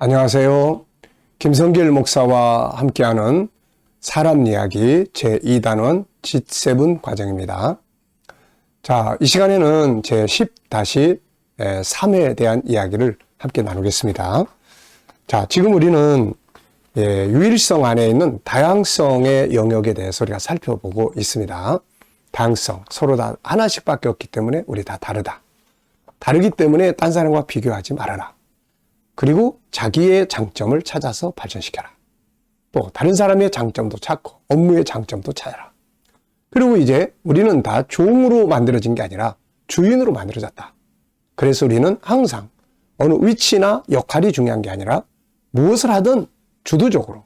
안녕하세요. 김성길 목사와 함께하는 사람 이야기 제2단원 G7 과정입니다. 자, 이 시간에는 제10-3회에 대한 이야기를 함께 나누겠습니다. 자, 지금 우리는 유일성 안에 있는 다양성의 영역에 대해서 우리가 살펴보고 있습니다. 다양성, 서로 다 하나씩밖에 없기 때문에 우리 다 다르다. 다르기 때문에 딴 사람과 비교하지 말아라. 그리고 자기의 장점을 찾아서 발전시켜라. 또 다른 사람의 장점도 찾고 업무의 장점도 찾아라. 그리고 이제 우리는 다 종으로 만들어진 게 아니라 주인으로 만들어졌다. 그래서 우리는 항상 어느 위치나 역할이 중요한 게 아니라 무엇을 하든 주도적으로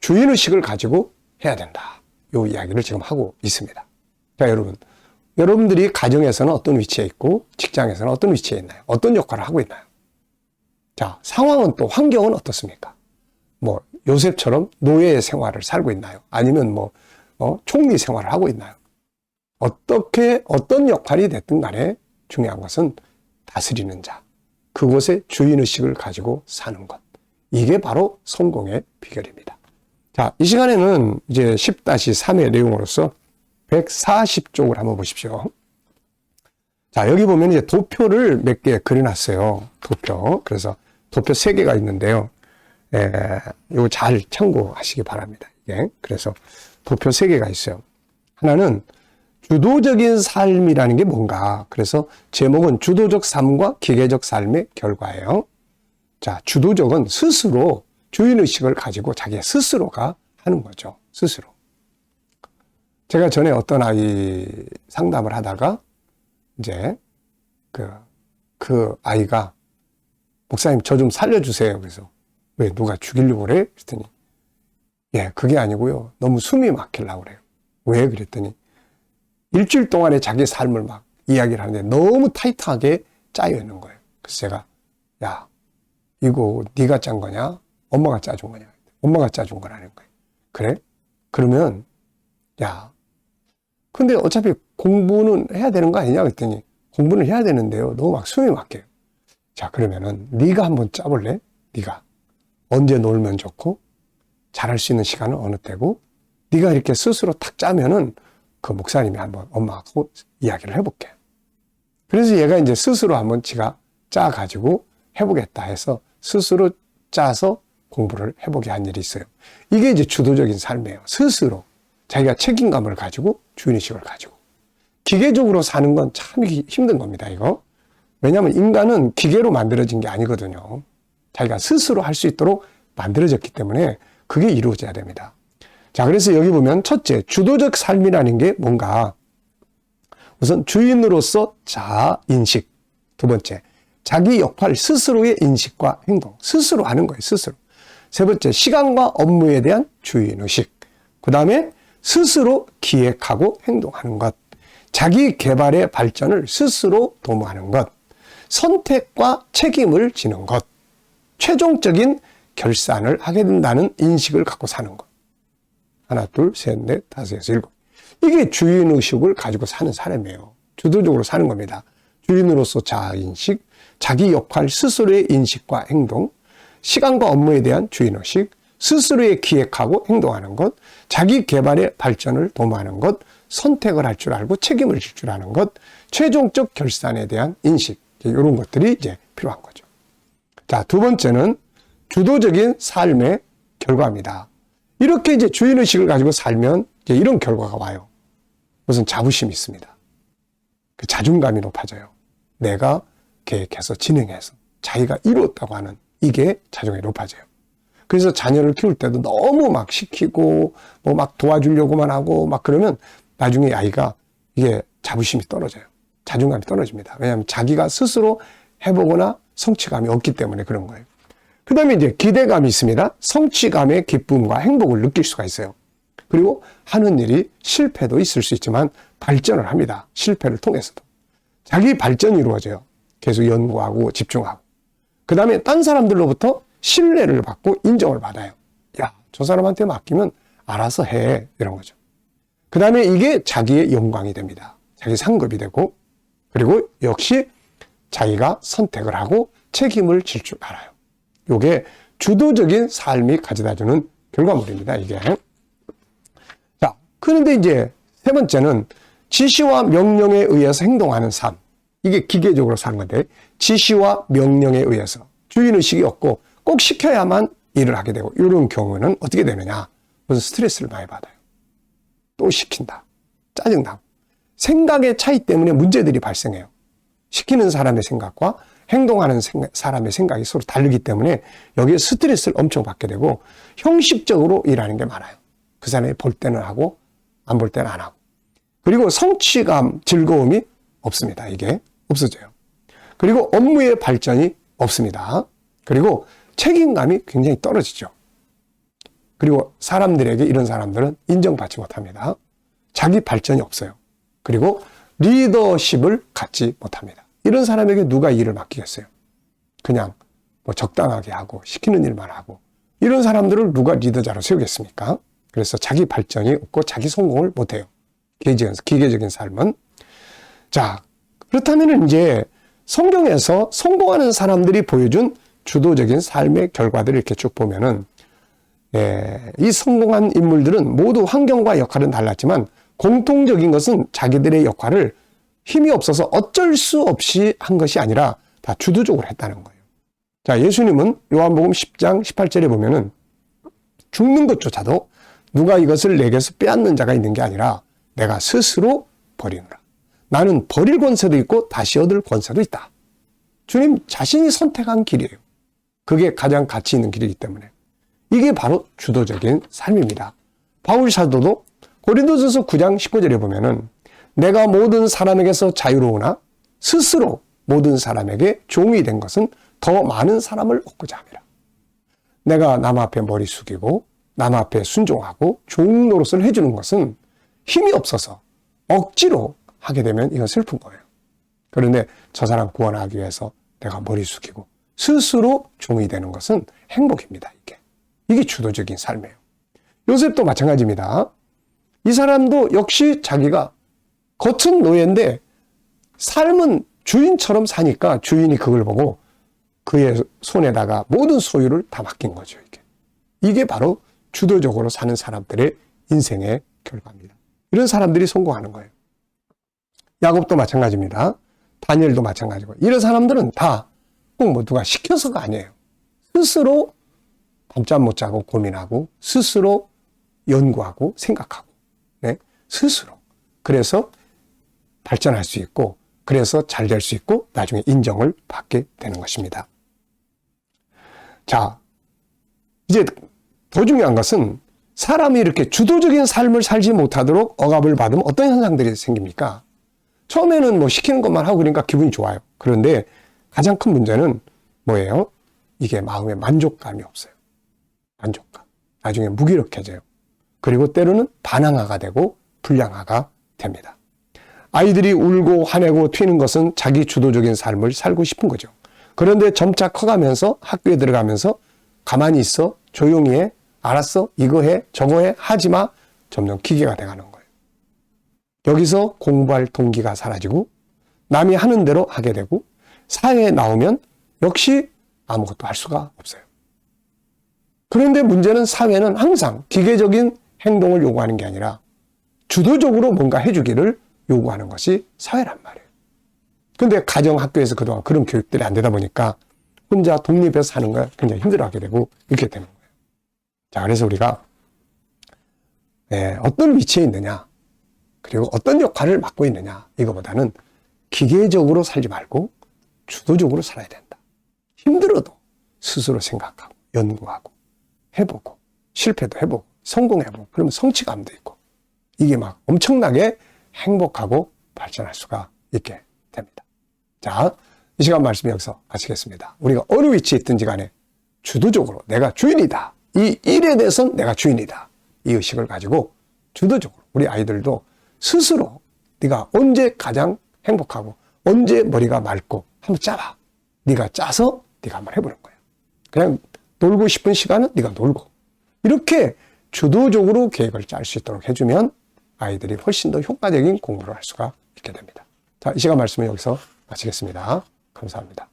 주인의식을 가지고 해야 된다. 이 이야기를 지금 하고 있습니다. 자, 여러분들이 가정에서는 어떤 위치에 있고 직장에서는 어떤 위치에 있나요? 어떤 역할을 하고 있나요? 자, 상황은 또 환경은 어떻습니까? 요셉처럼 노예의 생활을 살고 있나요? 아니면 총리 생활을 하고 있나요? 어떤 역할이 됐든 간에 중요한 것은 다스리는 자, 그곳에 주인의식을 가지고 사는 것. 이게 바로 성공의 비결입니다. 자, 이 시간에는 이제 10-3의 내용으로서 140쪽을 한번 보십시오. 자, 여기 보면 이제 도표를 몇 개 그려놨어요. 도표. 그래서 도표 3개가 있는데요. 이거 잘 참고하시기 바랍니다. 그래서 도표 3개가 있어요. 하나는 주도적인 삶이라는 게 뭔가. 그래서 제목은 주도적 삶과 기계적 삶의 결과예요. 자, 주도적은 스스로 주인의식을 가지고 자기 스스로가 하는 거죠. 스스로. 제가 전에 어떤 아이 상담을 하다가 이제 그 아이가 목사님 저 좀 살려주세요. 그래서 왜 누가 죽이려고 그래? 그랬더니 그게 아니고요. 너무 숨이 막히려고 그래요. 왜? 그랬더니 일주일 동안에 자기 삶을 막 이야기를 하는데 너무 타이트하게 짜여 있는 거예요. 그래서 제가 야, 이거 네가 짠 거냐? 엄마가 짜준 거냐? 엄마가 짜준 거라는 거예요. 그래? 그러면 근데 어차피 공부는 해야 되는 거 아니냐? 그랬더니 공부는 해야 되는데요. 너무 막 숨이 막혀요. 자, 그러면은 네가 한번 짜볼래? 네가 언제 놀면 좋고 잘할 수 있는 시간은 어느 때고 네가 이렇게 스스로 탁 짜면은 그 목사님이 한번 엄마하고 이야기를 해볼게. 그래서 얘가 이제 스스로 한번 지가 짜가지고 해보겠다 해서 스스로 짜서 공부를 해보게 한 일이 있어요. 이게 이제 주도적인 삶이에요. 스스로 자기가 책임감을 가지고 주인의식을 가지고. 기계적으로 사는 건 참 힘든 겁니다, 이거. 왜냐하면 인간은 기계로 만들어진 게 아니거든요. 자기가 스스로 할 수 있도록 만들어졌기 때문에 그게 이루어져야 됩니다. 자, 그래서 여기 보면 첫째, 주도적 삶이라는 게 뭔가. 우선 주인으로서 자아인식. 두 번째, 자기 역할 스스로의 인식과 행동. 스스로 하는 거예요, 스스로. 세 번째, 시간과 업무에 대한 주인의식. 그 다음에 스스로 기획하고 행동하는 것. 자기 개발의 발전을 스스로 도모하는 것. 선택과 책임을 지는 것. 최종적인 결산을 하게 된다는 인식을 갖고 사는 것. 하나, 둘, 셋, 넷, 다섯, 여섯, 일곱. 이게 주인의식을 가지고 사는 사람이에요. 주도적으로 사는 겁니다. 주인으로서 자아인식, 자기 역할 스스로의 인식과 행동, 시간과 업무에 대한 주인의식, 스스로의 기획하고 행동하는 것, 자기 개발의 발전을 도모하는 것, 선택을 할 줄 알고 책임을 질 줄 아는 것, 최종적 결산에 대한 인식, 이런 것들이 이제 필요한 거죠. 자, 두 번째는 주도적인 삶의 결과입니다. 이렇게 이제 주인의식을 가지고 살면 이제 이런 결과가 와요. 무슨 자부심이 있습니다. 그 자존감이 높아져요. 내가 계획해서 진행해서 자기가 이루었다고 하는 이게 자존감이 높아져요. 그래서 자녀를 키울 때도 너무 막 시키고 막 도와주려고만 하고 막 그러면 나중에 아이가 이게 자부심이 떨어져요. 자존감이 떨어집니다. 왜냐하면 자기가 스스로 해보거나 성취감이 없기 때문에 그런 거예요. 그 다음에 이제 기대감이 있습니다. 성취감의 기쁨과 행복을 느낄 수가 있어요. 그리고 하는 일이 실패도 있을 수 있지만 발전을 합니다. 실패를 통해서도. 자기 발전이 이루어져요. 계속 연구하고 집중하고. 그 다음에 딴 사람들로부터 신뢰를 받고 인정을 받아요. 야, 저 사람한테 맡기면 알아서 해. 이런 거죠. 그 다음에 이게 자기의 영광이 됩니다. 자기 상급이 되고, 그리고 역시 자기가 선택을 하고 책임을 질 줄 알아요. 요게 주도적인 삶이 가져다주는 결과물입니다, 이게. 자, 그런데 이제 세 번째는 지시와 명령에 의해서 행동하는 삶. 이게 기계적으로 사는 건데, 지시와 명령에 의해서 주인의식이 없고 꼭 시켜야만 일을 하게 되고, 이런 경우는 어떻게 되느냐? 무슨 스트레스를 많이 받아요. 또 시킨다. 짜증나고. 생각의 차이 때문에 문제들이 발생해요. 시키는 사람의 생각과 행동하는 사람의 생각이 서로 다르기 때문에 여기에 스트레스를 엄청 받게 되고 형식적으로 일하는 게 많아요. 그 사람이 볼 때는 하고 안 볼 때는 안 하고. 그리고 성취감, 즐거움이 없습니다. 이게 없어져요. 그리고 업무의 발전이 없습니다. 그리고 책임감이 굉장히 떨어지죠. 그리고 사람들에게 이런 사람들은 인정받지 못합니다. 자기 발전이 없어요. 그리고 리더십을 갖지 못합니다. 이런 사람에게 누가 일을 맡기겠어요? 그냥 뭐 적당하게 하고 시키는 일만 하고 이런 사람들을 누가 리더자로 세우겠습니까? 그래서 자기 발전이 없고 자기 성공을 못해요. 기계적인 삶은. 자, 그렇다면 이제 성경에서 성공하는 사람들이 보여준 주도적인 삶의 결과들을 이렇게 쭉 보면은 이 성공한 인물들은 모두 환경과 역할은 달랐지만 공통적인 것은 자기들의 역할을 힘이 없어서 어쩔 수 없이 한 것이 아니라 다 주도적으로 했다는 거예요. 자, 예수님은 요한복음 10장 18절에 보면은 죽는 것조차도 누가 이것을 내게서 빼앗는 자가 있는 게 아니라 내가 스스로 버리노라. 나는 버릴 권세도 있고 다시 얻을 권세도 있다. 주님 자신이 선택한 길이에요. 그게 가장 가치 있는 길이기 때문에. 이게 바로 주도적인 삶입니다. 바울 사도도 고린도전서 9장 19절에 보면은 내가 모든 사람에게서 자유로우나 스스로 모든 사람에게 종이 된 것은 더 많은 사람을 얻고자 함이라. 내가 남 앞에 머리 숙이고 남 앞에 순종하고 종 노릇을 해주는 것은 힘이 없어서 억지로 하게 되면 이건 슬픈 거예요. 그런데 저 사람 구원하기 위해서 내가 머리 숙이고 스스로 종이 되는 것은 행복입니다. 이게 주도적인 삶이에요. 요셉도 마찬가지입니다. 이 사람도 역시 자기가 겉은 노예인데 삶은 주인처럼 사니까 주인이 그걸 보고 그의 손에다가 모든 소유를 다 맡긴 거죠. 이게 바로 주도적으로 사는 사람들의 인생의 결과입니다. 이런 사람들이 성공하는 거예요. 야곱도 마찬가지입니다. 다니엘도 마찬가지고. 이런 사람들은 다 꼭 뭐 누가 시켜서가 아니에요. 스스로 밤잠 못 자고 고민하고 스스로 연구하고 생각하고 스스로. 그래서 발전할 수 있고 그래서 잘 될 수 있고 나중에 인정을 받게 되는 것입니다. 자, 이제 더 중요한 것은 사람이 이렇게 주도적인 삶을 살지 못하도록 억압을 받으면 어떤 현상들이 생깁니까? 처음에는 뭐 시키는 것만 하고 그러니까 기분이 좋아요. 그런데 가장 큰 문제는 뭐예요? 이게 마음에 만족감이 없어요. 만족감. 나중에 무기력해져요. 그리고 때로는 반항아가 되고 불량아가 됩니다. 아이들이 울고 화내고 튀는 것은 자기 주도적인 삶을 살고 싶은 거죠. 그런데 점차 커가면서 학교에 들어가면서 가만히 있어, 조용히 해, 알았어, 이거 해, 저거 해, 하지 마. 점점 기계가 돼가는 거예요. 여기서 공부할 동기가 사라지고 남이 하는 대로 하게 되고 사회에 나오면 역시 아무것도 할 수가 없어요. 그런데 문제는 사회는 항상 기계적인 행동을 요구하는 게 아니라 주도적으로 뭔가 해주기를 요구하는 것이 사회란 말이에요. 근데 가정, 학교에서 그동안 그런 교육들이 안 되다 보니까 혼자 독립해서 사는 걸 굉장히 힘들어하게 되고 이렇게 되는 거예요. 자, 그래서 우리가 어떤 위치에 있느냐 그리고 어떤 역할을 맡고 있느냐 이거보다는 기계적으로 살지 말고 주도적으로 살아야 된다. 힘들어도 스스로 생각하고 연구하고 해보고 실패도 해보고 성공해보고 그러면 성취감도 있고 이게 막 엄청나게 행복하고 발전할 수가 있게 됩니다. 자, 이 시간 말씀 여기서 마치겠습니다. 우리가 어느 위치에 있든지 간에 주도적으로 내가 주인이다. 이 일에 대해서는 내가 주인이다. 이 의식을 가지고 주도적으로 우리 아이들도 스스로 네가 언제 가장 행복하고 언제 머리가 맑고 한번 짜봐. 네가 짜서 네가 한번 해보는 거야. 그냥 놀고 싶은 시간은 네가 놀고 이렇게 주도적으로 계획을 짤 수 있도록 해주면 아이들이 훨씬 더 효과적인 공부를 할 수가 있게 됩니다. 자, 이 시간 말씀은 여기서 마치겠습니다. 감사합니다.